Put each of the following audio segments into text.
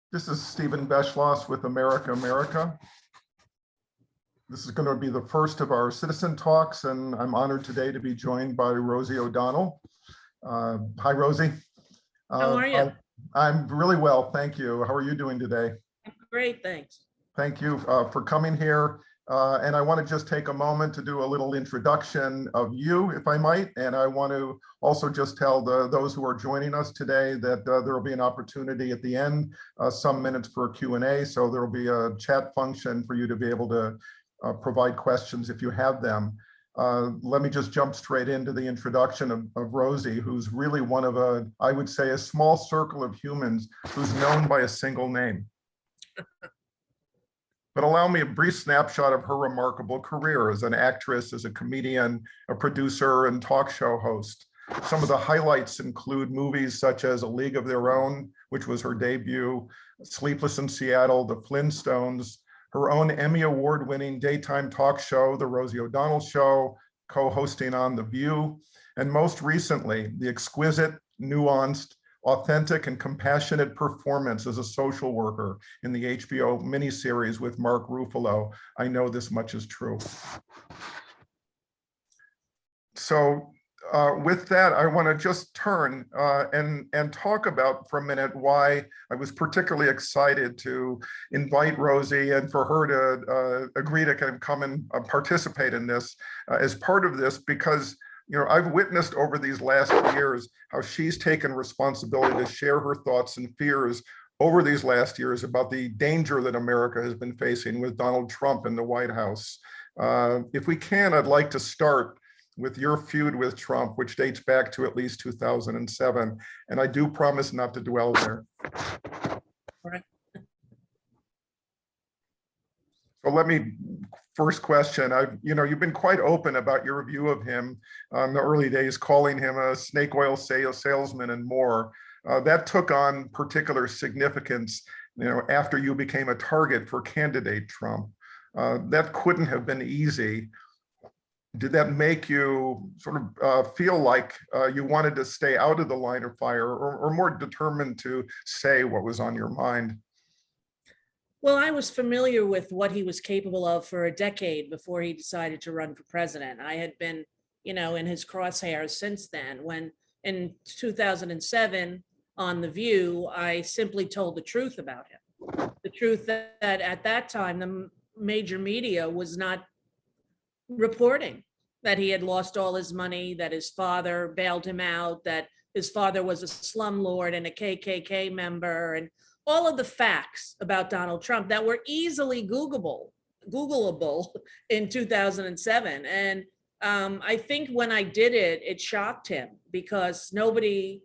This is Stephen Beschloss with America, America. This is going to be the first of our citizen talks, and I'm honored today to be joined by Rosie O'Donnell. Hi, Rosie. How are you? I'm really well, thank you. How are you doing today? Great, thanks. Thank you for coming here. And I want to just take a moment to do a little introduction of you, if I might. And I want to also just tell those who are joining us today that there will be an opportunity at the end, some minutes for a Q&A. So there will be a chat function for you to be able to provide questions if you have them. Let me just jump straight into the introduction of Rosie, who's really one of I would say, a small circle of humans who's known by a single name. But allow me a brief snapshot of her remarkable career as an actress, as a comedian, a producer, and talk show host. Some of the highlights include movies such as A League of Their Own, which was her debut, Sleepless in Seattle, The Flintstones, her own Emmy Award-winning daytime talk show, The Rosie O'Donnell Show, co-hosting on The View, and most recently, the exquisite, nuanced, authentic and compassionate performance as a social worker in the HBO miniseries with Mark Ruffalo. I Know This Much Is True. So with that, I want to just turn and talk about for a minute why I was particularly excited to invite Rosie and for her to agree to kind of come and participate in this as part of this, because I've witnessed over these last years how she's taken responsibility to share her thoughts and fears over these last years about the danger that America has been facing with Donald Trump in the White House. If we can, I'd like to start with your feud with Trump, which dates back to at least 2007. And I do promise not to dwell there. All right. So let me, first question, you've been quite open about your view of him in the early days, calling him a snake oil salesman and more. That took on particular significance, after you became a target for candidate Trump. That couldn't have been easy. Did that make you sort of feel like you wanted to stay out of the line of fire, or more determined to say what was on your mind? Well, I was familiar with what he was capable of for a decade before he decided to run for president. I had been, in his crosshairs since then. When in 2007 on The View, I simply told the truth about him. The truth that at that time, the major media was not reporting that he had lost all his money, that his father bailed him out, that his father was a slumlord and a KKK member, and all of the facts about Donald Trump that were easily Googleable in 2007. And I think when I did it, it shocked him because nobody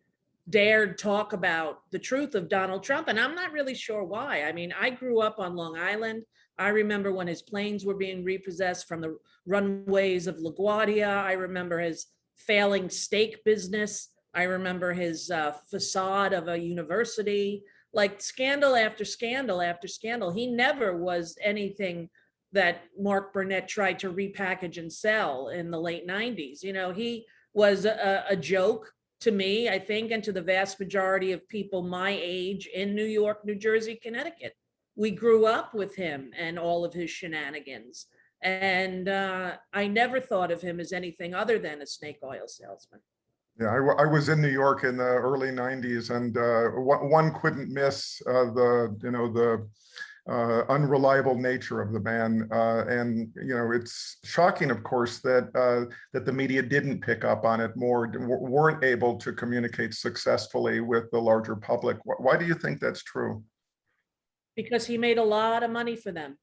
dared talk about the truth of Donald Trump. And I'm not really sure why. I mean, I grew up on Long Island. I remember when his planes were being repossessed from the runways of LaGuardia. I remember his failing steak business. I remember his facade of a university. Like scandal after scandal after scandal. He never was anything that Mark Burnett tried to repackage and sell in the late 90s. He was a joke to me, I think, and to the vast majority of people my age in New York, New Jersey, Connecticut. We grew up with him and all of his shenanigans. And I never thought of him as anything other than a snake oil salesman. Yeah, I was in New York in the early 90s, and one couldn't miss the unreliable nature of the man. And it's shocking, of course, that the media didn't pick up on it more, weren't able to communicate successfully with the larger public. Why do you think that's true? Because he made a lot of money for them.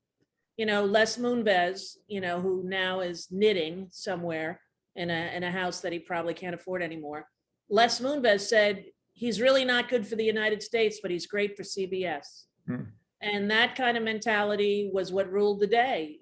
Les Moonves, who now is knitting somewhere in a house that he probably can't afford anymore. Les Moonves said, he's really not good for the United States, but he's great for CBS. And that kind of mentality was what ruled the day,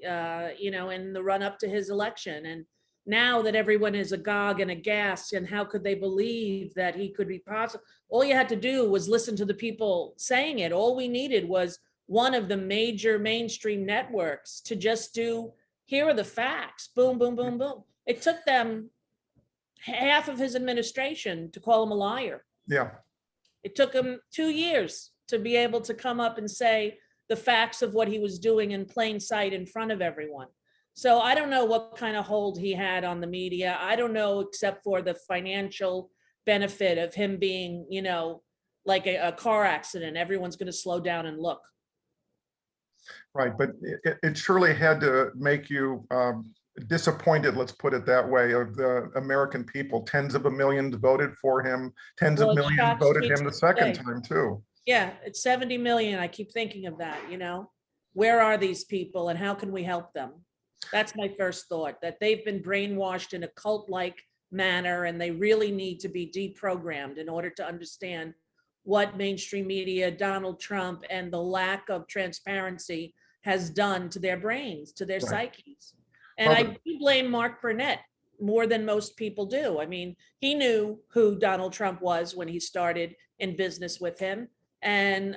in the run up to his election. And now that everyone is agog and aghast, and how could they believe that he could be possible? All you had to do was listen to the people saying it. All we needed was one of the major mainstream networks to just do, here are the facts, boom, boom, boom, boom. It took them half of his administration to call him a liar. Yeah. It took him 2 years to be able to come up and say the facts of what he was doing in plain sight in front of everyone. So I don't know what kind of hold he had on the media. I don't know, except for the financial benefit of him being, like a car accident. Everyone's going to slow down and look. Right, but it surely had to make you disappointed, let's put it that way, of the American people. Tens of millions voted for him. Tens of Well, it millions shocks voted me him to the second say. time too. Yeah, it's 70 million. I keep thinking of that. Where are these people and how can we help them? That's my first thought, that they've been brainwashed in a cult-like manner and they really need to be deprogrammed in order to understand what mainstream media, Donald Trump, and the lack of transparency has done to their brains, to their Right. psyches. And Well, I do blame Mark Burnett more than most people do. I mean, he knew who Donald Trump was when he started in business with him. And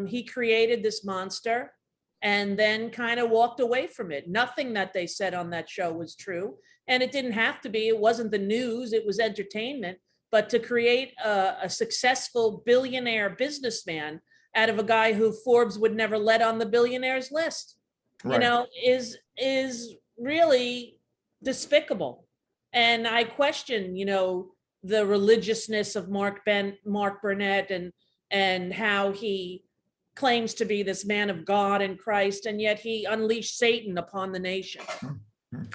he created this monster and then kind of walked away from it. Nothing that they said on that show was true. And it didn't have to be. It wasn't the news, it was entertainment. But to create a successful billionaire businessman out of a guy who Forbes would never let on the billionaires list, right. is really despicable. And I question, the religiousness of Mark Burnett and how he claims to be this man of God and Christ, and yet he unleashed Satan upon the nation.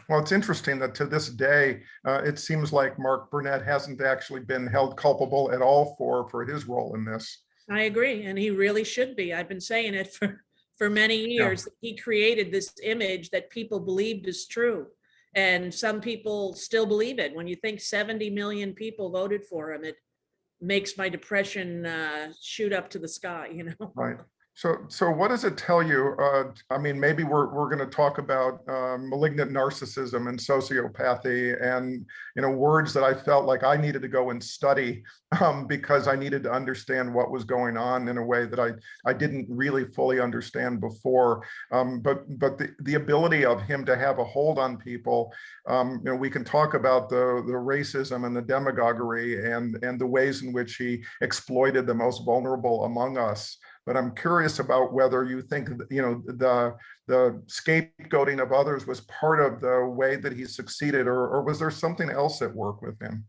Well, it's interesting that to this day, it seems like Mark Burnett hasn't actually been held culpable at all for his role in this. I agree, and he really should be. I've been saying it for many Yeah. years. He created this image that people believed is true, and some people still believe it. When you think 70 million people voted for him, it makes my depression shoot up to the sky. Right. So what does it tell you? I mean, maybe we're going to talk about malignant narcissism and sociopathy, and words that I felt like I needed to go and study because I needed to understand what was going on in a way that I didn't really fully understand before. But the ability of him to have a hold on people, we can talk about the racism and the demagoguery and the ways in which he exploited the most vulnerable among us. But I'm curious about whether you think, the scapegoating of others was part of the way that he succeeded, or was there something else at work with him?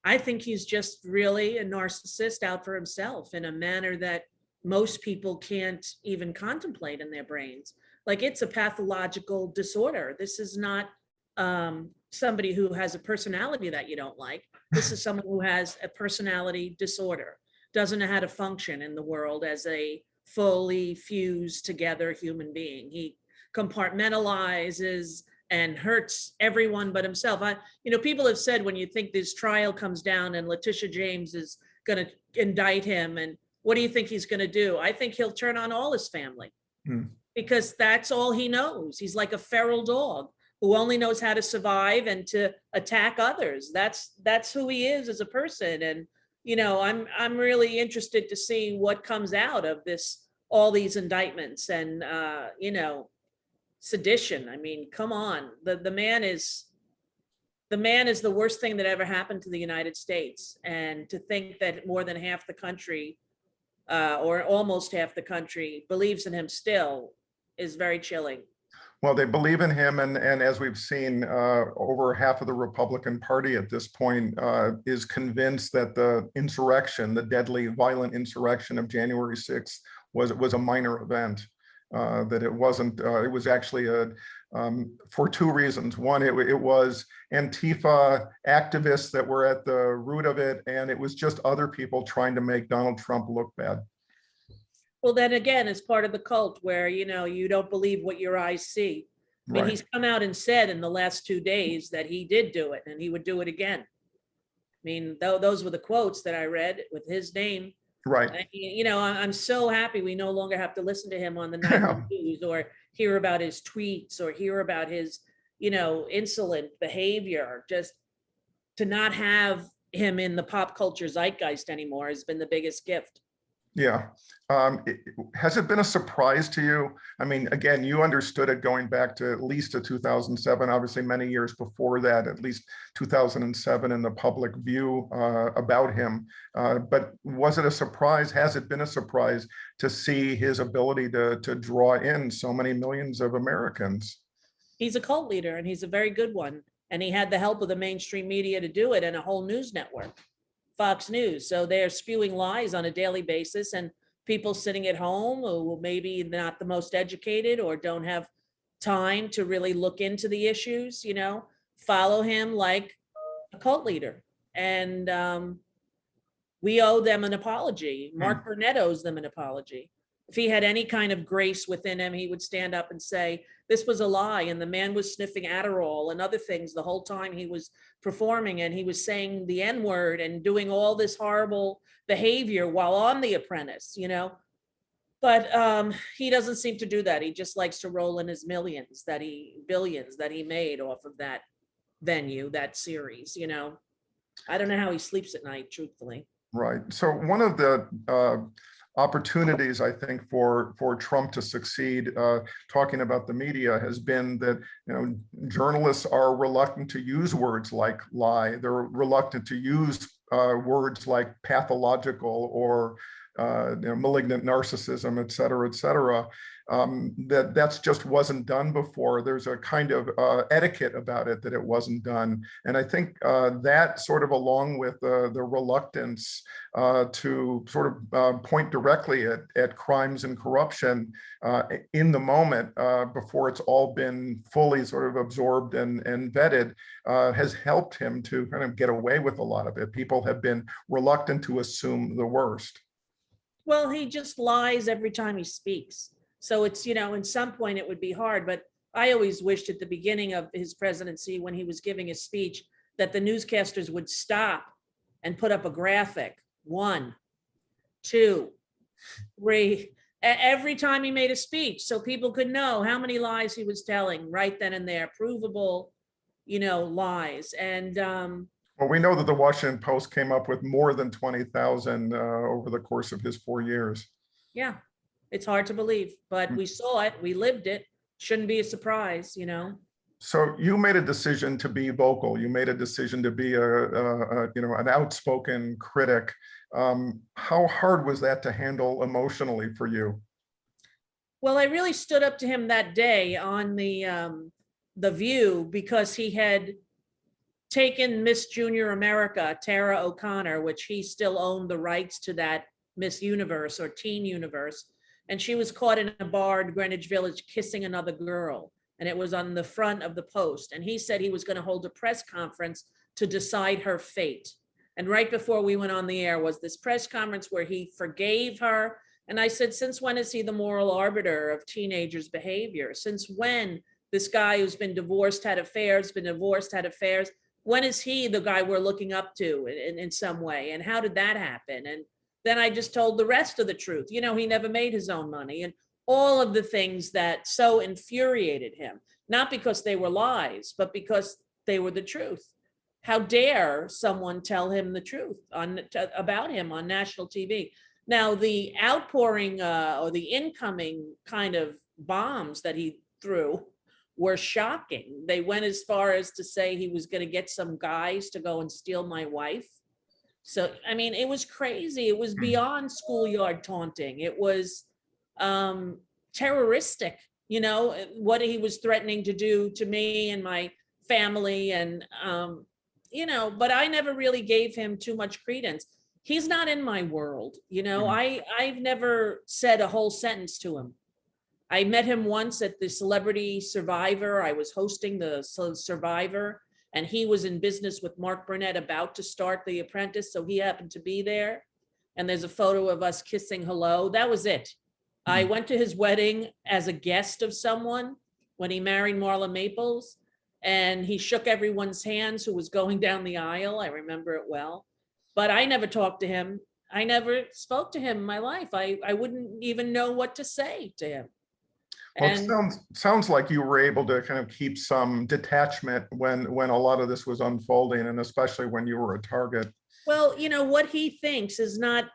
I think he's just really a narcissist out for himself in a manner that most people can't even contemplate in their brains. Like, it's a pathological disorder. This is not somebody who has a personality that you don't like. This is someone who has a personality disorder, doesn't know how to function in the world as a fully fused together human being. He compartmentalizes and hurts everyone but himself. People have said, when you think this trial comes down and Letitia James is going to indict him, and what do you think he's going to do? I think he'll turn on all his family because that's all he knows. He's like a feral dog who only knows how to survive and to attack others. That's who he is as a person. And I'm really interested to see what comes out of this, all these indictments and sedition. I mean, come on, the man is the worst thing that ever happened to the United States. And to think that more than half the country, or almost half the country, believes in him still is very chilling. Well, they believe in him, and as we've seen, over half of the Republican Party at this point is convinced that the insurrection, the deadly, violent insurrection of January 6th, was a minor event. That it wasn't. It was actually for two reasons. One, it was Antifa activists that were at the root of it, and it was just other people trying to make Donald Trump look bad. Well, then again, it's part of the cult where, you don't believe what your eyes see. I mean, Right. he's come out and said in the last 2 days that he did do it and he would do it again. I mean, those were the quotes that I read with his name. Right. And, I'm so happy we no longer have to listen to him on the nightly news or hear about his tweets or hear about his, insolent behavior. Just to not have him in the pop culture zeitgeist anymore has been the biggest gift. Yeah. Has it been a surprise to you? I mean, again, you understood it going back to at least to 2007, obviously many years before that, at least 2007 in the public view about him. But was it a surprise? Has it been a surprise to see his ability to draw in so many millions of Americans? He's a cult leader and he's a very good one. And he had the help of the mainstream media to do it and a whole news network, Fox News. So they're spewing lies on a daily basis, and people sitting at home who maybe not the most educated or don't have time to really look into the issues, follow him like a cult leader. And we owe them an apology. Mark Burnett owes them an apology. If he had any kind of grace within him, he would stand up and say, this was a lie. And the man was sniffing Adderall and other things the whole time he was performing. And he was saying the N-word and doing all this horrible behavior while on The Apprentice. But he doesn't seem to do that. He just likes to roll in his billions that he made off of that venue, that series. I don't know how he sleeps at night, truthfully. Right. So one of the opportunities, I think, for Trump to succeed, talking about the media, has been that journalists are reluctant to use words like lie. They're reluctant to use words like pathological or malignant narcissism, et cetera, et cetera. That's just wasn't done before. There's a kind of etiquette about it that it wasn't done. And I think that sort of, along with the reluctance to sort of point directly at crimes and corruption in the moment before it's all been fully sort of absorbed and vetted, has helped him to kind of get away with a lot of it. People have been reluctant to assume the worst. Well, he just lies every time he speaks. So it's, in some point it would be hard, but I always wished at the beginning of his presidency, when he was giving his speech, that the newscasters would stop and put up a graphic. 1, 2, 3, every time he made a speech, so people could know how many lies he was telling right then and there, provable, lies. And well, we know that the Washington Post came up with more than 20,000 over the course of his 4 years. Yeah, it's hard to believe, but we saw it, we lived it. Shouldn't be a surprise. So you made a decision to be vocal. You made a decision to be an outspoken critic. How hard was that to handle emotionally for you? Well, I really stood up to him that day on the View, because he had taken Miss Junior America, Tara O'Connor, which he still owned the rights to, that Miss Universe or Teen Universe. And she was caught in a bar in Greenwich Village kissing another girl. And it was on the front of the Post. And he said he was going to hold a press conference to decide her fate. And right before we went on the air was this press conference where he forgave her. And I said, since when is he the moral arbiter of teenagers' behavior? Since when this guy who's been divorced, had affairs, when is he the guy we're looking up to in some way? And how did that happen? And then I just told the rest of the truth. He never made his own money, and all of the things that so infuriated him, not because they were lies, but because they were the truth. How dare someone tell him the truth about him on national TV? Now, the outpouring or the incoming kind of bombs that he threw were shocking. They went as far as to say he was going to get some guys to go and steal my wife. So, I mean, it was crazy. It was beyond schoolyard taunting. It was terroristic, what he was threatening to do to me and my family. And, but I never really gave him too much credence. He's not in my world. I've never said a whole sentence to him. I met him once at the Celebrity Survivor. I was hosting the Survivor, and he was in business with Mark Burnett about to start The Apprentice. So he happened to be there. And there's a photo of us kissing hello. That was it. I went to his wedding as a guest of someone when he married Marla Maples, and he shook everyone's hands who was going down the aisle. I remember it well, but I never talked to him. I never spoke to him in my life. I wouldn't even know what to say to him. Well, it sounds like you were able to kind of keep some detachment when a lot of this was unfolding, and especially when you were a target. Well, what he thinks is not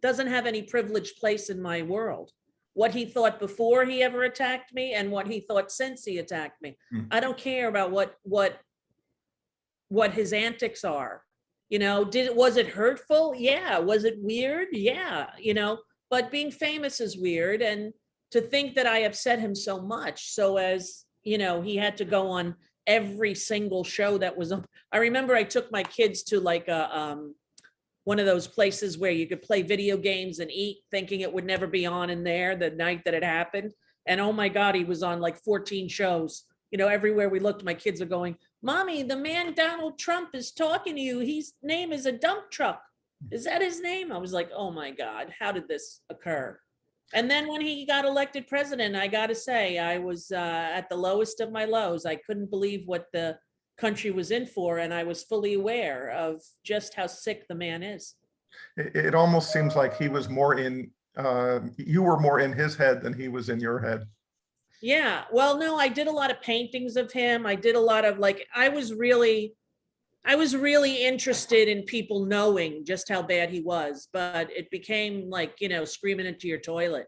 doesn't have any privileged place in my world. What he thought before he ever attacked me and what he thought since he attacked me. I don't care about what his antics are. Was it hurtful? Yeah. Was it weird? Yeah. But being famous is weird. And to think that I upset him so much, so as, he had to go on every single show that was on. I remember I took my kids to like one of those places where you could play video games and eat, thinking it would never be on in there the night that it happened. And oh my God, he was on like 14 shows. Everywhere we looked, my kids are going, Mommy, the man Donald Trump is talking to you. His name is a dump truck. Is that his name? I was like, oh my God, how did this occur? And then when he got elected president, I got to say, I was at the lowest of my lows. I couldn't believe what the country was in for. And I was fully aware of just how sick the man is. It almost seems like he was more in, you were more in his head than he was in your head. Yeah. Well, no, I did a lot of paintings of him. I did a lot of I was really interested in people knowing just how bad he was, but it became like, screaming into your toilet.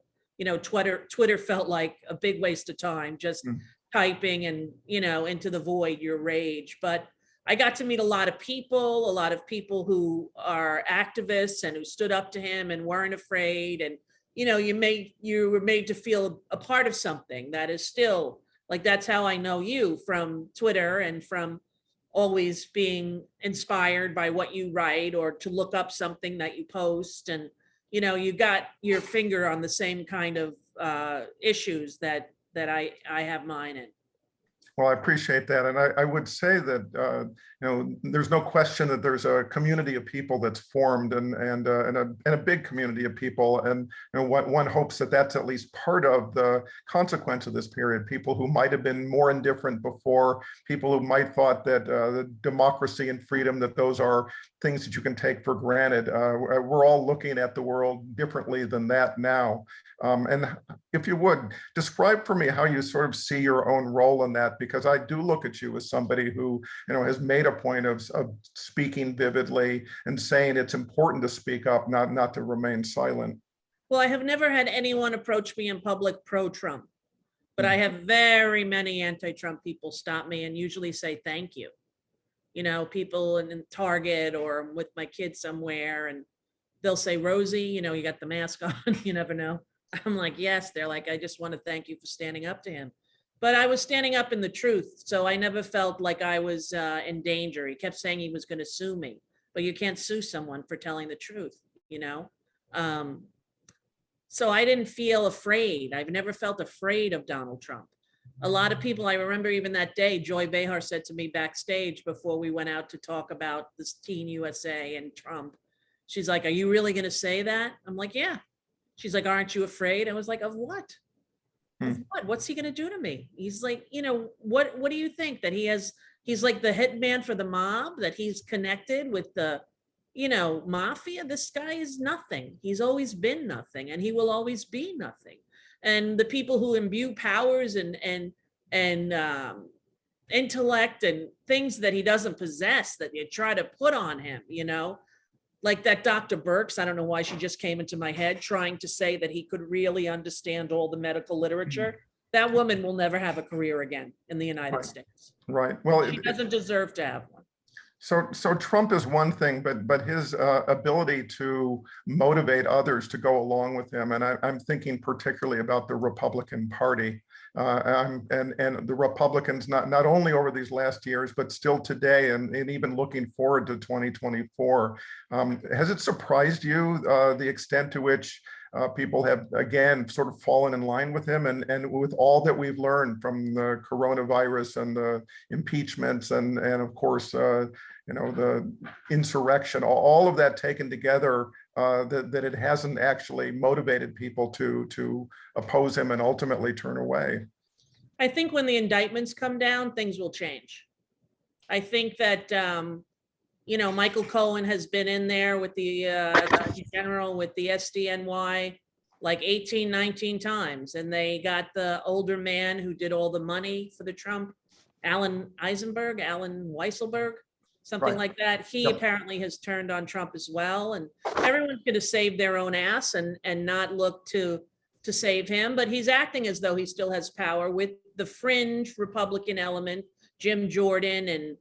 Twitter felt like a big waste of time, just typing and, into the void, your rage. But I got to meet a lot of people who are activists and who stood up to him and weren't afraid. And, you were made to feel a part of something that is still like, that's how I know you, from Twitter and from always being inspired by what you write or to look up something that you post. And, you got your finger on the same kind of issues that I have mine in. Well, I appreciate that. And I would say that, there's no question that there's a community of people that's formed and a big community of people. And what one hopes that that's at least part of the consequence of this period. People who might have been more indifferent before, people who might thought that the democracy and freedom, that those are things that you can take for granted. We're all looking at the world differently than that now. And if you would, describe for me how you sort of see your own role in that, because I do look at you as somebody who, has made a point of speaking vividly and saying it's important to speak up, not to remain silent. Well, I have never had anyone approach me in public pro-Trump, but I have very many anti-Trump people stop me and usually say thank you. People in Target or I'm with my kids somewhere and they'll say, Rosie, you got the mask on, you never know. I'm like, yes. They're like, I just want to thank you for standing up to him. But I was standing up in the truth. So I never felt like I was in danger. He kept saying he was going to sue me, but you can't sue someone for telling the truth, So I didn't feel afraid. I've never felt afraid of Donald Trump. A lot of people, I remember even that day, Joy Behar said to me backstage before we went out to talk about this Teen USA and Trump. She's like, are you really going to say that? I'm like, yeah. She's like, aren't you afraid? I was like, of what? Of what? What's he going to do to me? He's like, what do you think that he's like the hitman for the mob, that he's connected with the, mafia? This guy is nothing. He's always been nothing and he will always be nothing. And the people who imbue powers and intellect and things that he doesn't possess that you try to put on him, like that Dr. Birx, I don't know why she just came into my head, trying to say that he could really understand all the medical literature. That woman will never have a career again in the United States. Right. Well, she doesn't deserve to have one. So Trump is one thing, but his ability to motivate others to go along with him, and I'm thinking particularly about the Republican Party. And the Republicans, not only over these last years, but still today, and even looking forward to 2024. Has it surprised you the extent to which people have, again, sort of fallen in line with him, and with all that we've learned from the coronavirus and the impeachments and of course, the insurrection, all of that taken together, that it hasn't actually motivated people to oppose him and ultimately turn away? I think when the indictments come down, things will change. I think that, Michael Cohen has been in there with the Attorney General, with the SDNY, like 18, 19 times. And they got the older man who did all the money for the Trump, Alan Weisselberg, something Right. like that. He Yep. apparently has turned on Trump as well, and everyone's going to save their own ass and not look to save him. But he's acting as though he still has power with the fringe Republican element, Jim Jordan and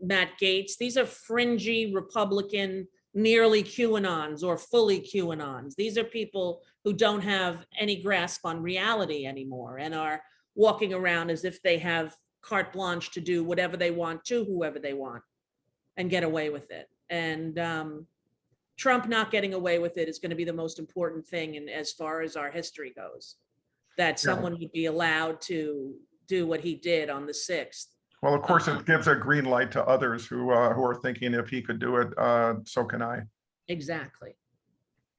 Matt Gaetz. These are fringy Republican, nearly QAnons or fully QAnons. These are people who don't have any grasp on reality anymore and are walking around as if they have carte blanche to do whatever they want to whoever they want and get away with it. And Trump not getting away with it is going to be the most important thing. And as far as our history goes, that Yeah. someone would be allowed to do what he did on the 6th. Well, of course, it gives a green light to others who are thinking if he could do it, so can I. Exactly.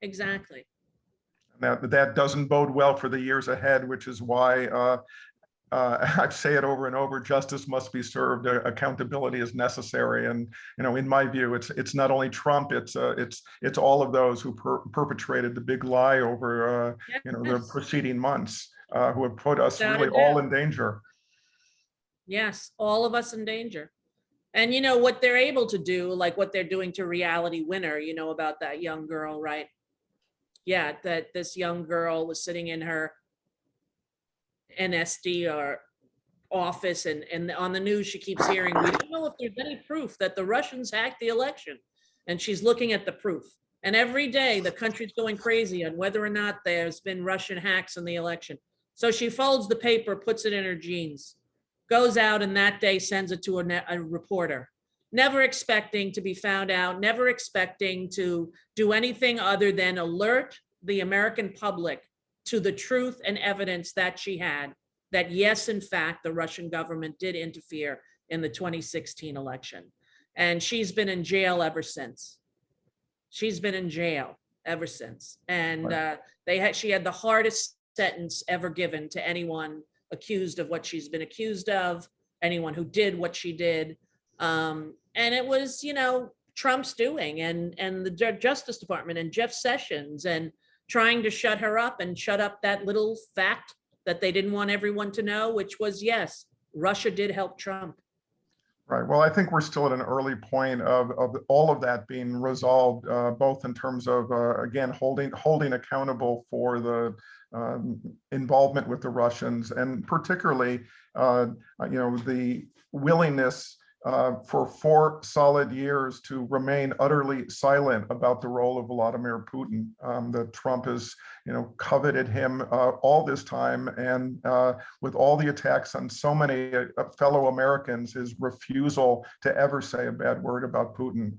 Exactly. That doesn't bode well for the years ahead, which is why I say it over and over: justice must be served, accountability is necessary. And in my view, it's not only Trump, it's all of those who perpetrated the big lie over the Yes, preceding months, who have put us without really a all doubt. in danger. Yes, all of us in danger. And what they're able to do, like what they're doing to Reality Winner, about that young girl, right? Yeah, that this young girl was sitting in her NSD or office, and on the news she keeps hearing, we don't know if there's any proof that the Russians hacked the election. And she's looking at the proof. And every day the country's going crazy on whether or not there's been Russian hacks in the election. So she folds the paper, puts it in her jeans, goes out, and that day sends it to a reporter, never expecting to be found out, never expecting to do anything other than alert the American public to the truth and evidence that she had, that yes, in fact, the Russian government did interfere in the 2016 election. And she's been in jail ever since. She's been in jail ever since. And she had the hardest sentence ever given to anyone accused of what she's been accused of, anyone who did what she did. And it was, Trump's doing, and the Justice Department and Jeff Sessions, and trying to shut her up and shut up that little fact that they didn't want everyone to know, which was, yes, Russia did help Trump. Right. Well, I think we're still at an early point of all of that being resolved, both in terms of, again, holding accountable for the involvement with the Russians, and particularly, the willingness for 4 solid years to remain utterly silent about the role of Vladimir Putin. That Trump has, coveted him all this time, and with all the attacks on so many fellow Americans, his refusal to ever say a bad word about Putin.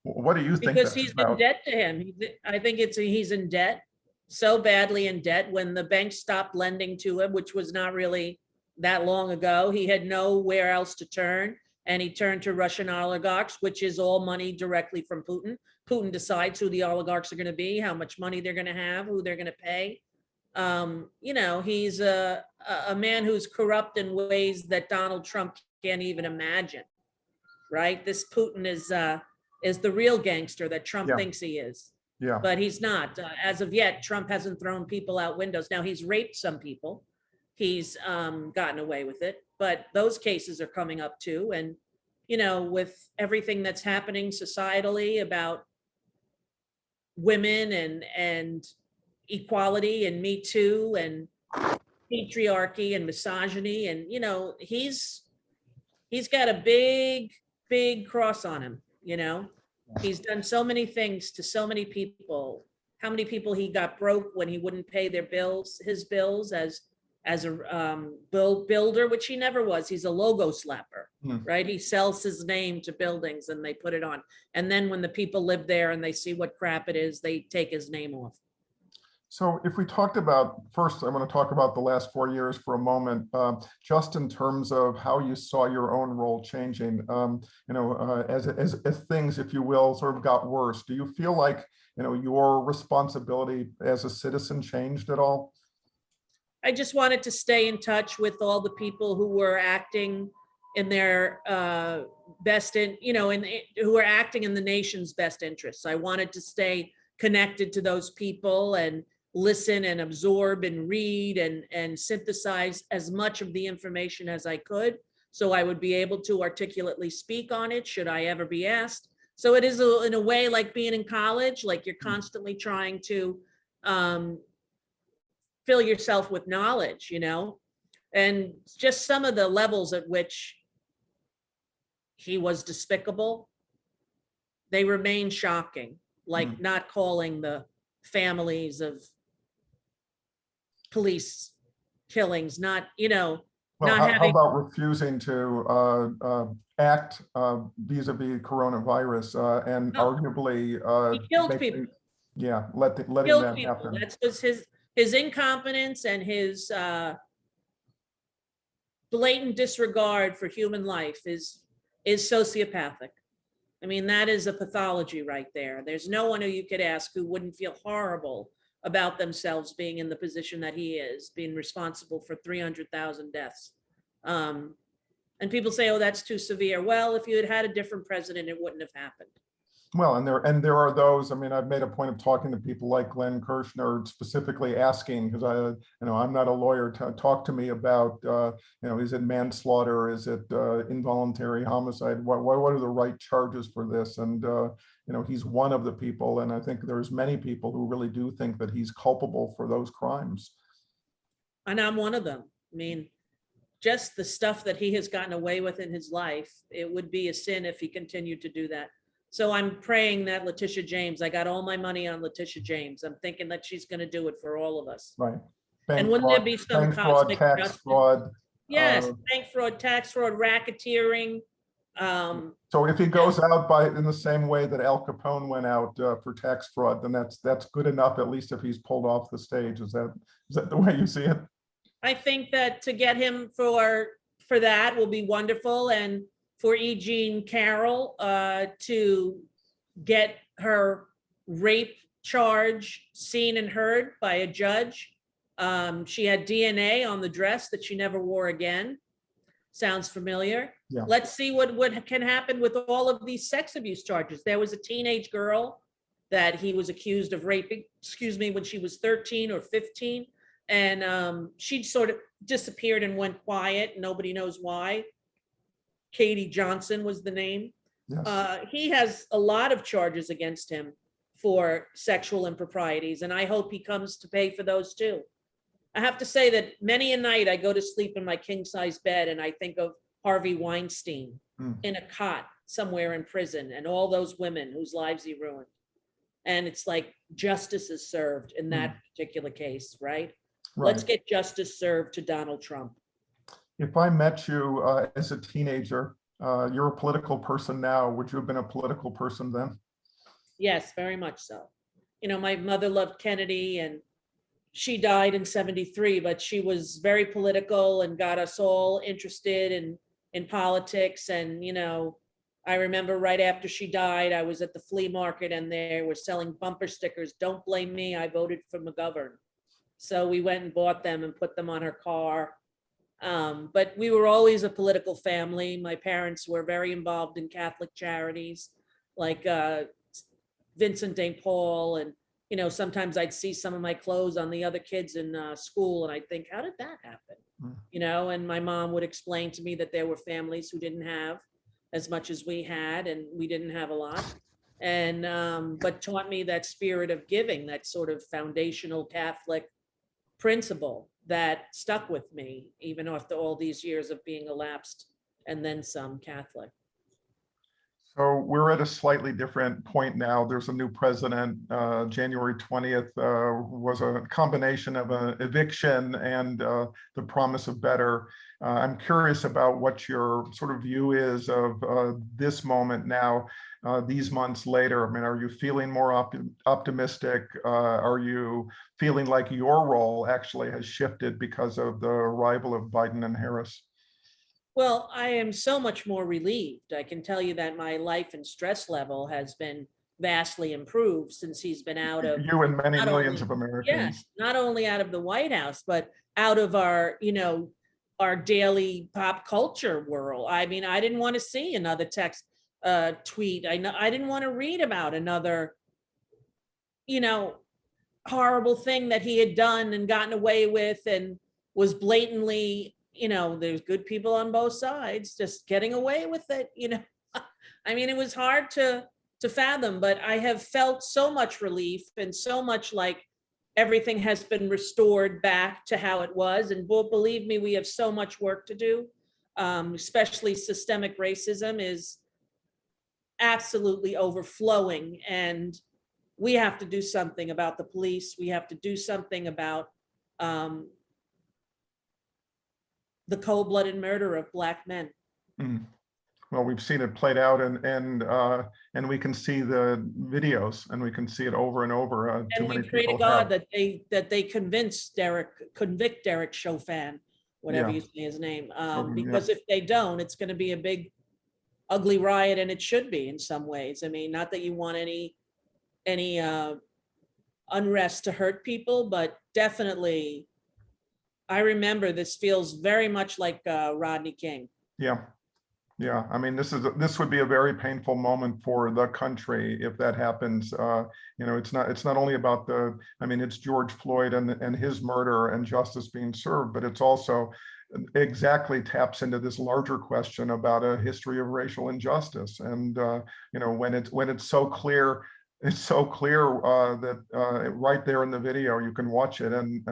What do you think Because that's he's about? in debt to him. I think he's in debt, so badly in debt. When the bank stopped lending to him, which was not really that long ago, he had nowhere else to turn. And he turned to Russian oligarchs, which is all money directly from Putin. Putin decides who the oligarchs are going to be, how much money they're going to have, who they're going to pay. He's a man who's corrupt in ways that Donald Trump can't even imagine, right? This Putin is the real gangster that Trump thinks he is. Yeah. But he's not. As of yet, Trump hasn't thrown people out windows. Now, he's raped some people. He's gotten away with it, but those cases are coming up too. And, with everything that's happening societally about women and equality and Me Too and patriarchy and misogyny, and, he's got a big, big cross on him. He's done so many things to so many people. How many people he got broke when he wouldn't pay his bills as a builder, which he never was. He's a logo slapper, right? He sells his name to buildings and they put it on. And then when the people live there and they see what crap it is, they take his name off. So if we talked about, first, I want to talk about the last 4 years for a moment, just in terms of how you saw your own role changing, as things, if you will, sort of got worse. Do you feel like, your responsibility as a citizen changed at all? I just wanted to stay in touch with all the people who were acting in their who were acting in the nation's best interests. I wanted to stay connected to those people and listen and absorb and read and synthesize as much of the information as I could, so I would be able to articulately speak on it should I ever be asked. So it is in a way like being in college, like you're constantly trying to fill yourself with knowledge, and just some of the levels at which he was despicable, they remain shocking, like not calling the families of police killings, not, Well, not how having, about refusing to act vis-a-vis coronavirus and no, arguably he killed people, letting that people. happen? That's was his incompetence and his blatant disregard for human life is sociopathic. I mean, that is a pathology right there. There's no one who you could ask who wouldn't feel horrible about themselves being in the position that he is, being responsible for 300,000 deaths. And people say, oh, that's too severe. Well, if you had had a different president, it wouldn't have happened. Well, and there are those. I mean, I've made a point of talking to people like Glenn Kirshner, specifically asking, because I'm not a lawyer, to talk to me about, is it manslaughter? Is it involuntary homicide? What are the right charges for this? And he's one of the people, and I think there's many people who really do think that he's culpable for those crimes. And I'm one of them. I mean, just the stuff that he has gotten away with in his life, it would be a sin if he continued to do that. So I'm praying that Letitia James, I got all my money on Letitia James. I'm thinking that she's going to do it for all of us. Right. And wouldn't there be some bank fraud, cosmic tax justice? fraud. Yes, bank fraud, tax fraud, racketeering. So if he goes out in the same way that Al Capone went out for tax fraud, then that's good enough, at least if he's pulled off the stage. Is that the way you see it? I think that to get him for that will be wonderful, and for E. Jean Carroll to get her rape charge seen and heard by a judge. She had DNA on the dress that she never wore again. Sounds familiar. Yeah. Let's see what can happen with all of these sex abuse charges. There was a teenage girl that he was accused of raping, when she was 13 or 15. And she sort of disappeared and went quiet. Nobody knows why. Katie Johnson was the name. Yes. He has a lot of charges against him for sexual improprieties, and I hope he comes to pay for those too. I have to say that many a night I go to sleep in my king-size bed and I think of Harvey Weinstein in a cot somewhere in prison and all those women whose lives he ruined. And it's like justice is served in that particular case, right? Let's get justice served to Donald Trump. If I met you as a teenager, you're a political person now. Would you have been a political person then? Yes, very much so. My mother loved Kennedy, and she died in 73, but she was very political and got us all interested in politics. And, I remember right after she died, I was at the flea market and they were selling bumper stickers. Don't blame me, I voted for McGovern. So we went and bought them and put them on her car. But we were always a political family. My parents were very involved in Catholic charities like Vincent St. Paul. And, sometimes I'd see some of my clothes on the other kids in school and I'd think, how did that happen? And my mom would explain to me that there were families who didn't have as much as we had, and we didn't have a lot. And, but taught me that spirit of giving, that sort of foundational Catholic principle that stuck with me, even after all these years of being a lapsed and then some Catholic. So we're at a slightly different point now. There's a new president. January 20th was a combination of an eviction and the promise of better. I'm curious about what your sort of view is of this moment now, these months later. I mean, are you feeling more optimistic? Are you feeling like your role actually has shifted because of the arrival of Biden and Harris? Well, I am so much more relieved. I can tell you that my life and stress level has been vastly improved since he's been out of. You and many millions of Americans. Yes, not only out of the White House, but out of our, our daily pop culture world. I mean, I didn't want to see another text tweet. I didn't want to read about another, horrible thing that he had done and gotten away with and was blatantly, there's good people on both sides just getting away with it. I mean, it was hard to fathom, but I have felt so much relief and so much like everything has been restored back to how it was. And believe me, we have so much work to do. Especially systemic racism is absolutely overflowing, and we have to do something about the police. We have to do something about the cold-blooded murder of Black men. Mm. Well, we've seen it played out, and we can see the videos, and we can see it over and over. Too And we many pray to people God have. that they convict Derek Chauvin, whatever Yeah. you say his name, Yeah. because if they don't, it's going to be a big, ugly riot, and it should be in some ways. I mean, not that you want any unrest to hurt people, but definitely, I remember this feels very much like Rodney King. Yeah. Yeah, I mean, this would be a very painful moment for the country if that happens. It's not only about it's George Floyd and his murder and justice being served, but it's also exactly taps into this larger question about a history of racial injustice. And when it's so clear. It's so clear that right there in the video, you can watch it and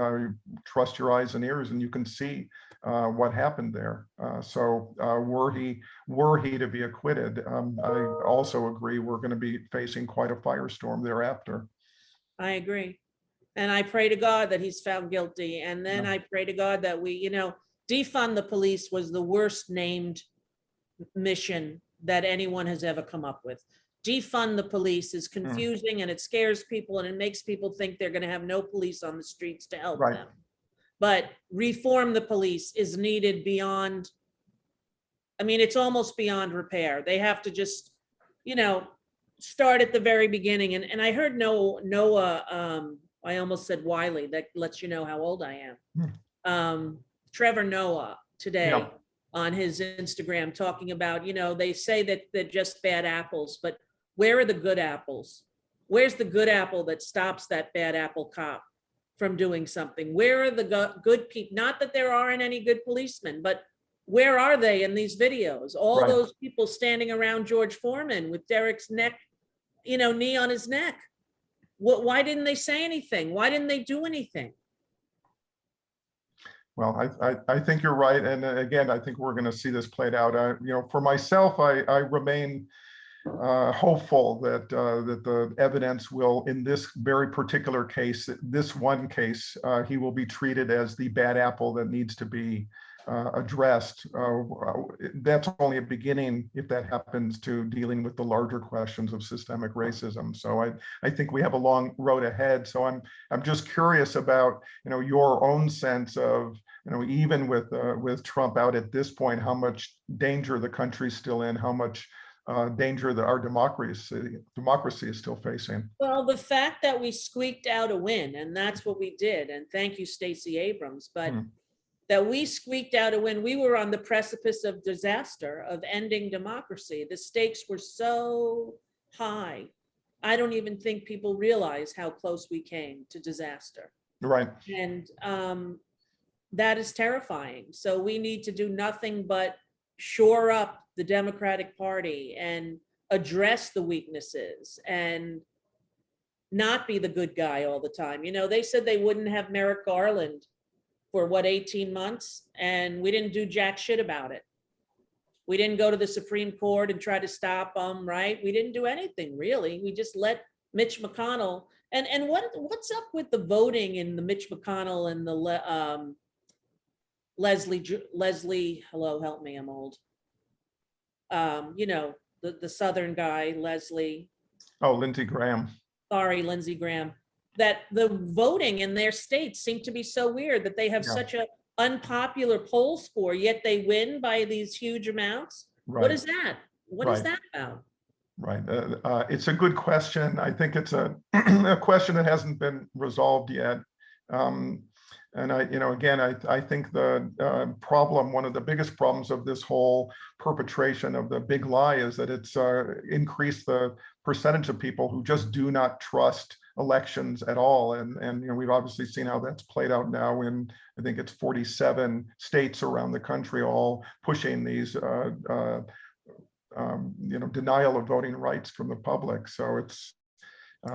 trust your eyes and ears, and you can see what happened there. So were he to be acquitted, I also agree we're going to be facing quite a firestorm thereafter. I agree. And I pray to God that he's found guilty. And then I pray to God that we, defund the police was the worst named mission that anyone has ever come up with. Defund the police is confusing and it scares people and it makes people think they're going to have no police on the streets to help them. But reform the police is needed beyond, it's almost beyond repair. They have to just, start at the very beginning. And I heard Noah, I almost said Wiley, that lets you know how old I am. Trevor Noah today on his Instagram talking about, they say that they're just bad apples, but where are the good apples? Where's the good apple that stops that bad apple cop from doing something? Where are the good people? Not that there aren't any good policemen, but where are they in these videos? All those people standing around George Foreman with Derek's neck, knee on his neck. Why didn't they say anything? Why didn't they do anything? Well, I think you're right. And again, I think we're going to see this played out. For myself, I remain hopeful that the evidence will, in this very particular case, this one case, he will be treated as the bad apple that needs to be addressed. That's only a beginning, if that happens, to dealing with the larger questions of systemic racism. So I think we have a long road ahead. So I'm just curious about your own sense of even with Trump out at this point, how much danger the country's still in, how much danger that our democracy is still facing. Well, the fact that we squeaked out a win, and that's what we did, and thank you, Stacey Abrams, but that we squeaked out a win. We were on the precipice of disaster, of ending democracy. The stakes were so high. I don't even think people realize how close we came to disaster. Right. And that is terrifying. So we need to do nothing but shore up the Democratic Party and address the weaknesses and not be the good guy all the time. They said they wouldn't have Merrick Garland for 18 months, and we didn't do jack shit about it. We didn't go to the Supreme Court and try to stop them, right? We didn't do anything really. We just let Mitch McConnell, and what's up with the voting in the Mitch McConnell and the Leslie, hello, help me, I'm old. The Southern guy, Leslie. Oh, Lindsey Graham. Sorry, Lindsey Graham. That the voting in their states seem to be so weird that they have such a unpopular poll score, yet they win by these huge amounts. Right. What is that? What is that about? Right. It's a good question. I think it's a question that hasn't been resolved yet. And I think the problem, one of the biggest problems of this whole perpetration of the big lie is that it's increased the percentage of people who just do not trust elections at all. And you know, we've obviously seen how that's played out now in, I think it's 47 states around the country, all pushing these you know, denial of voting rights from the public. So it's,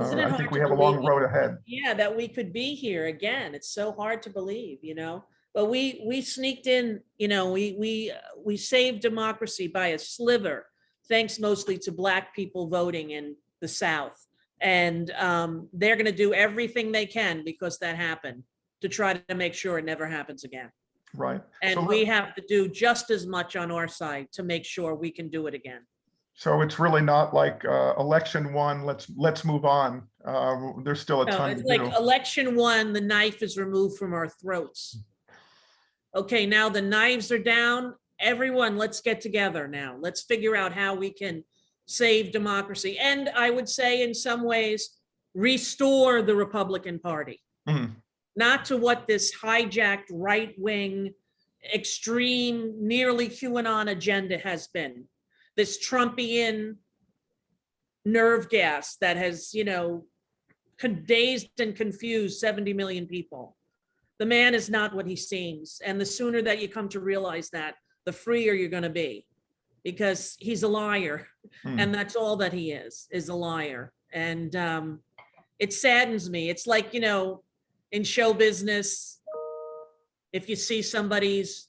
Isn't it I think hard we to have a believe? long road ahead. Yeah, that we could be here again. It's so hard to believe, you know. But we sneaked in, you know, we saved democracy by a sliver, thanks mostly to Black people voting in the South. And they're going to do everything they can, because that happened, to try to make sure it never happens again. Right. And we have to do just as much on our side to make sure we can do it again. So it's really not like election won, let's move on. There's still a No, ton it's to like do. election one, the knife is removed from our throats. Okay, now the knives are down. Everyone, let's get together now. Let's figure out how we can save democracy. And I would say, in some ways, restore the Republican Party. Mm. Not to what this hijacked right-wing, extreme, nearly QAnon agenda has been. This Trumpian nerve gas that has, you know, dazed and confused 70 million people. The man is not what he seems. And the sooner that you come to realize that, the freer you're going to be, because he's a liar. And that's all that he is a liar. And it saddens me. It's like, you know, in show business, if you see somebody's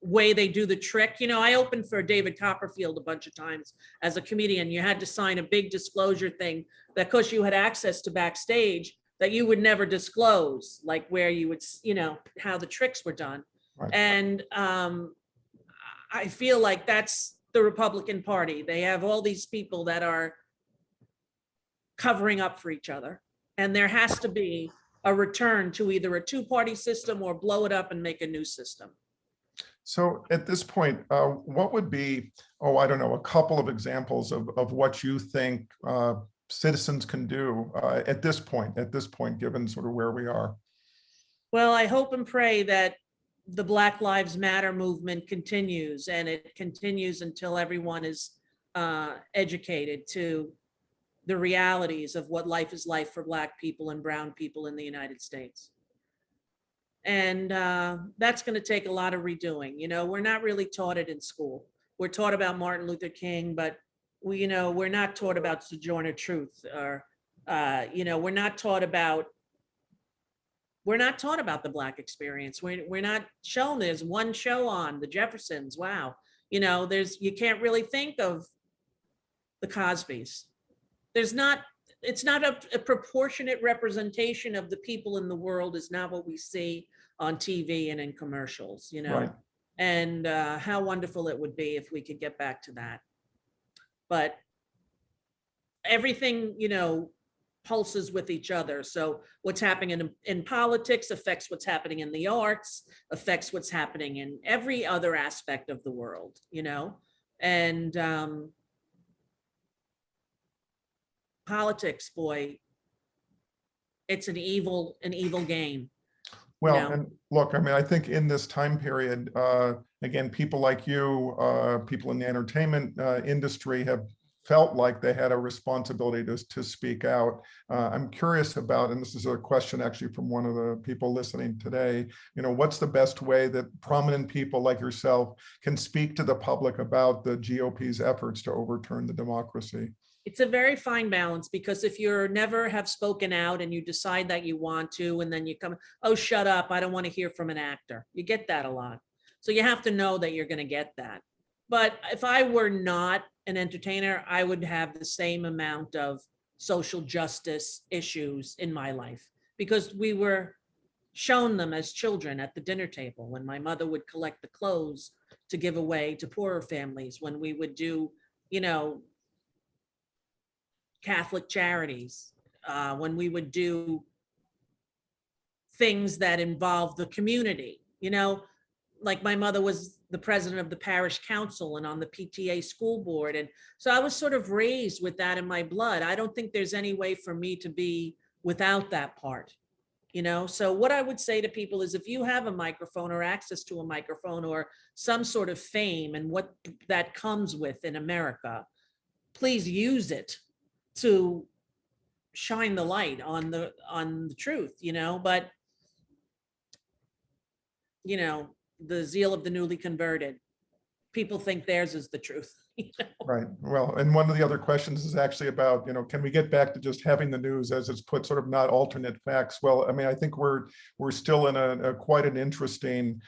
way they do the trick, you know, I opened for David Copperfield a bunch of times as a comedian. You had to sign a big disclosure thing that, because you had access to backstage, that you would never disclose, like where you would, you know, how the tricks were done. Right. And I feel like that's the Republican Party. They have all these people that are covering up for each other. And there has to be a return to either a two-party system or blow it up and make a new system. So at this point, what would be, oh, I don't know, a couple of examples of what you think citizens can do at this point, given sort of where we are? Well, I hope and pray that the Black Lives Matter movement continues, and it continues until everyone is educated to the realities of what life is like for Black people and brown people in the United States. And that's going to take a lot of redoing. You know, we're not really taught it in school. We're taught about Martin Luther King, but we, you know, we're not taught about Sojourner Truth, or, you know, we're not taught about the Black experience. We're not shown. There's one show on the Jeffersons. Wow. You know, you can't really think of the Cosbys. It's not a proportionate representation of the people in the world is not what we see on TV and in commercials, you know. Right. And how wonderful it would be if we could get back to that. But everything, you know, pulses with each other. So what's happening in politics affects what's happening in the arts, affects what's happening in every other aspect of the world, you know. And politics, boy, it's an evil game. Well, you know? and look, I mean, I think in this time period, again, people like you, people in the entertainment industry have felt like they had a responsibility to speak out. I'm curious about, and this is a question actually from one of the people listening today, you know, what's the best way that prominent people like yourself can speak to the public about the GOP's efforts to overturn the democracy? It's a very fine balance, because if you're never have spoken out and you decide that you want to, and then you come, oh, shut up, I don't want to hear from an actor. You get that a lot. So you have to know that you're going to get that. But if I were not an entertainer, I would have the same amount of social justice issues in my life, because we were shown them as children at the dinner table, when my mother would collect the clothes to give away to poorer families, when we would do, you know, Catholic charities, when we would do things that involve the community, you know, like my mother was the president of the parish council and on the PTA school board. And so I was sort of raised with that in my blood. I don't think there's any way for me to be without that part, you know? So what I would say to people is, if you have a microphone or access to a microphone or some sort of fame and what that comes with in America, please use it to shine the light on the truth, but the zeal of the newly converted, people think theirs is the truth. Right. Well, and one of the other questions is actually about, can we get back to just having the news as it's put, sort of not alternate facts? Well, I mean, I think we're still in a quite an interesting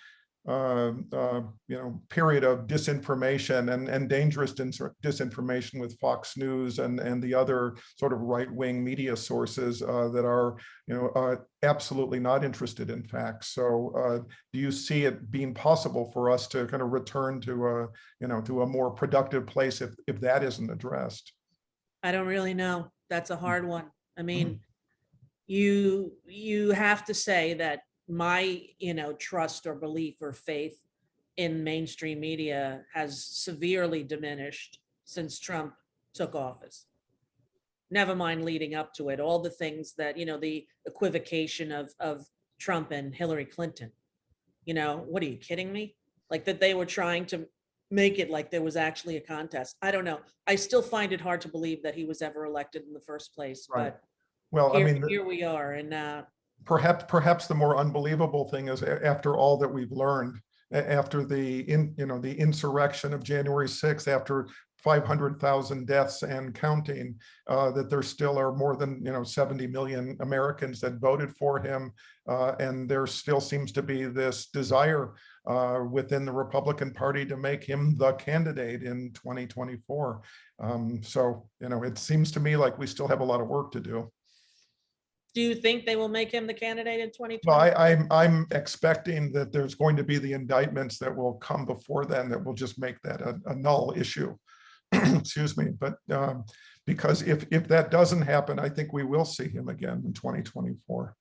period of disinformation and dangerous disinformation with Fox News and the other sort of right-wing media sources that are, absolutely not interested in facts. So do you see it being possible for us to kind of return to to a more productive place if that isn't addressed? I don't really know. That's a hard one. I mean, you have to say that my trust or belief or faith in mainstream media has severely diminished since Trump took office. Never mind leading up to it, all the things that the equivocation of Trump and Hillary Clinton. What are you kidding me? Like that they were trying to make it like there was actually a contest. I don't know. I still find it hard to believe that he was ever elected in the first place. Right. But well, I mean, here we are, and perhaps the more unbelievable thing is after all that we've learned, after the insurrection of January 6th, after 500,000 deaths and counting, that there still are more than 70 million Americans that voted for him, and there still seems to be this desire within the Republican Party to make him the candidate in 2024. So it seems to me like we still have a lot of work to do. do you think they will make him the candidate in 2020? Well, I'm expecting that there's going to be the indictments that will come before then that will just make that a null issue. Excuse me, but because if that doesn't happen, I think we will see him again in 2024.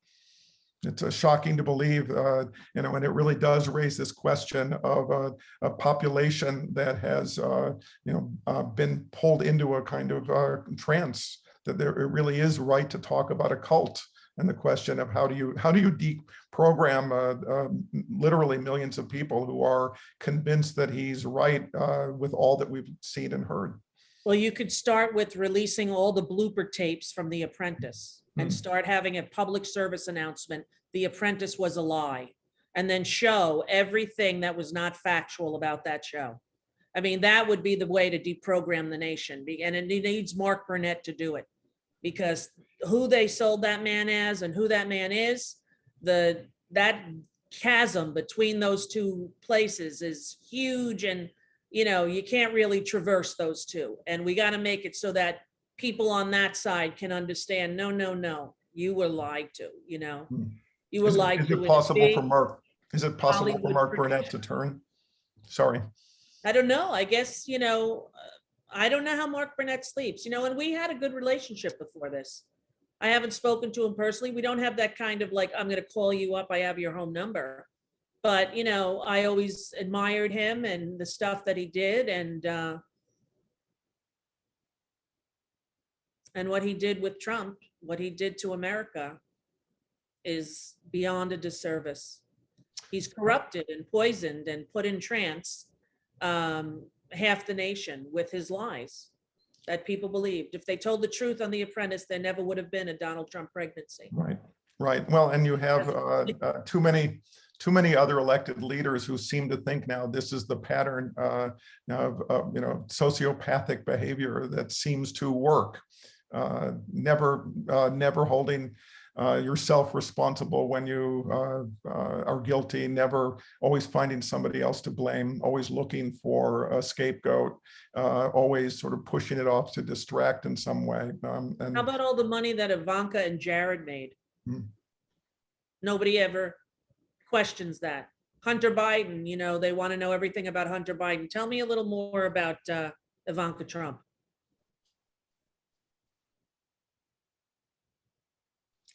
It's shocking to believe, and it really does raise this question of a population that has, been pulled into a kind of trance, that it really is right to talk about a cult, and the question of how do you deprogram literally millions of people who are convinced that he's right with all that we've seen and heard. Well, you could start with releasing all the blooper tapes from The Apprentice and start having a public service announcement. The Apprentice was a lie, and then show everything that was not factual about that show. I mean, that would be the way to deprogram the nation, and it needs Mark Burnett to do it, because who they sold that man as and who that man is, that chasm between those two places is huge, and you can't really traverse those two. And we got to make it so that people on that side can understand, no, you were lied to, you were lied to. Is it possible for Mark Burnett to turn? Sorry. I don't know. I guess, I don't know how Mark Burnett sleeps, and we had a good relationship before this. I haven't spoken to him personally. We don't have that kind of like, I'm going to call you up, I have your home number. But, I always admired him and the stuff that he did, and what he did with Trump, what he did to America is beyond a disservice. He's corrupted and poisoned and put in trance half the nation with his lies that people believed. If they told the truth on The Apprentice, there never would have been a Donald Trump pregnancy. Right. Well, and you have too many other elected leaders who seem to think now this is the pattern now of sociopathic behavior that seems to work. Never holding yourself responsible when you are guilty, never, always finding somebody else to blame, always looking for a scapegoat, always sort of pushing it off to distract in some way. And how about all the money that Ivanka and Jared made? Nobody ever questions that. Hunter Biden, they want to know everything about Hunter Biden. Tell me a little more about Ivanka Trump.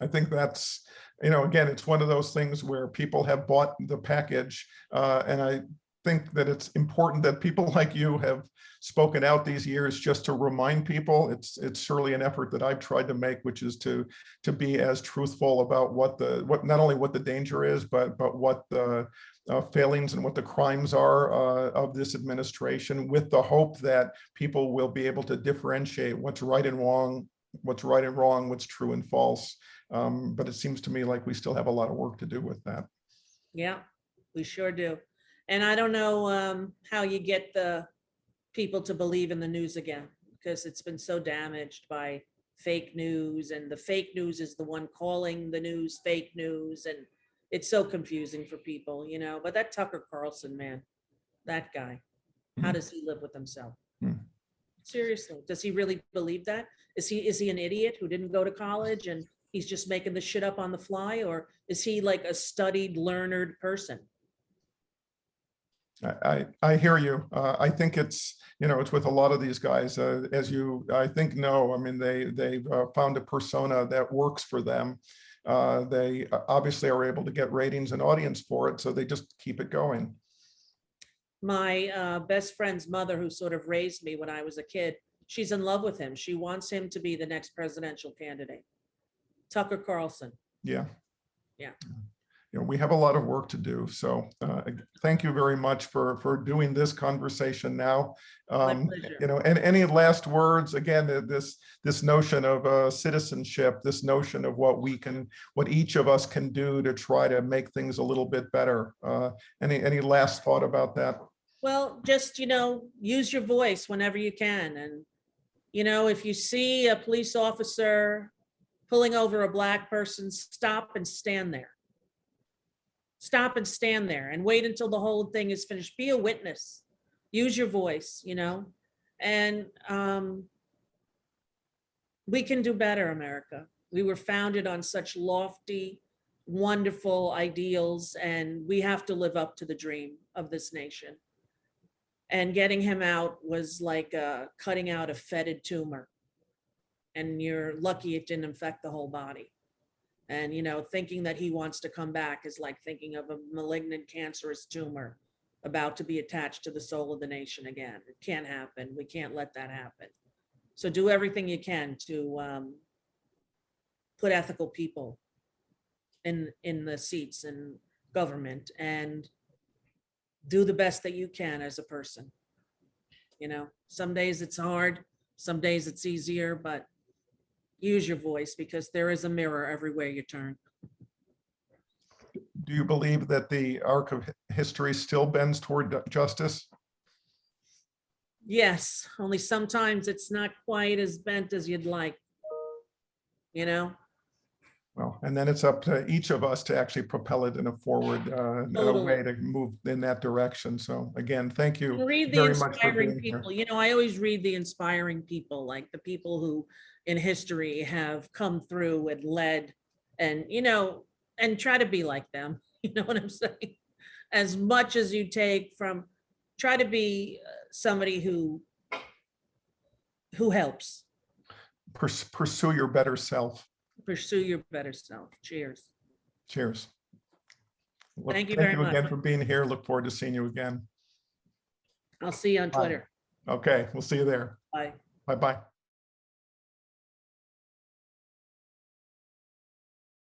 I think that's, again, it's one of those things where people have bought the package. And I think that it's important that people like you have spoken out these years just to remind people. It's surely an effort that I've tried to make, which is to be as truthful about what not only what the danger is, but what the failings and what the crimes are of this administration, with the hope that people will be able to differentiate what's right and wrong, what's right and wrong, what's true and false. But it seems to me like we still have a lot of work to do with that. Yeah, we sure do. And I don't know how you get the people to believe in the news again, because it's been so damaged by fake news, and the fake news is the one calling the news fake news, and it's so confusing for people, you know. But that Tucker Carlson, man, that guy, how Hmm. does he live with himself? Hmm. Seriously, does he really believe that? Is he an idiot who didn't go to college and he's just making the shit up on the fly, or is he like a studied, learned person? I hear you. I think it's, you know, it's with a lot of these guys, as you, I think, know. I mean, they've found a persona that works for them. They obviously are able to get ratings and audience for it, so they just keep it going. My best friend's mother, who sort of raised me when I was a kid, she's in love with him. She wants him to be the next presidential candidate. Tucker Carlson. Yeah. Yeah. You know, we have a lot of work to do. So thank you very much for doing this conversation now. My pleasure. You know, and any last words, again, this notion of citizenship, this notion of what each of us can do to try to make things a little bit better. Any last thought about that? Well, just, you know, use your voice whenever you can. And, you know, if you see a police officer pulling over a Black person, stop and stand there. Stop and stand there and wait until the whole thing is finished. Be a witness. Use your voice, you know, and we can do better, America. We were founded on such lofty, wonderful ideals, and we have to live up to the dream of this nation. And getting him out was like cutting out a fetid tumor. And you're lucky it didn't infect the whole body. And, you know, thinking that he wants to come back is like thinking of a malignant cancerous tumor about to be attached to the soul of the nation again. It can't happen. We can't let that happen. So do everything you can to put ethical people in the seats in government, and do the best that you can as a person. You know, some days it's hard, some days it's easier, but use your voice, because there is a mirror everywhere you turn. Do you believe that the arc of history still bends toward justice? Yes, only sometimes it's not quite as bent as you'd like, you know? Well, and then it's up to each of us to actually propel it in a forward Totally. way to move in that direction. So again, thank you And read the very much for inspiring being here. people. You know, I always read the inspiring people, like the people who in history have come through and led, and, you know, and try to be like them. You know what I'm saying? As much as you take from, try to be somebody who helps Pursue your better self. pursue your better self. Cheers. Cheers. Look, Thank you thank very you much. again for being here. Look forward to seeing you again. I'll see you on Bye. Twitter. Okay, we'll see you there. Bye. Bye-bye.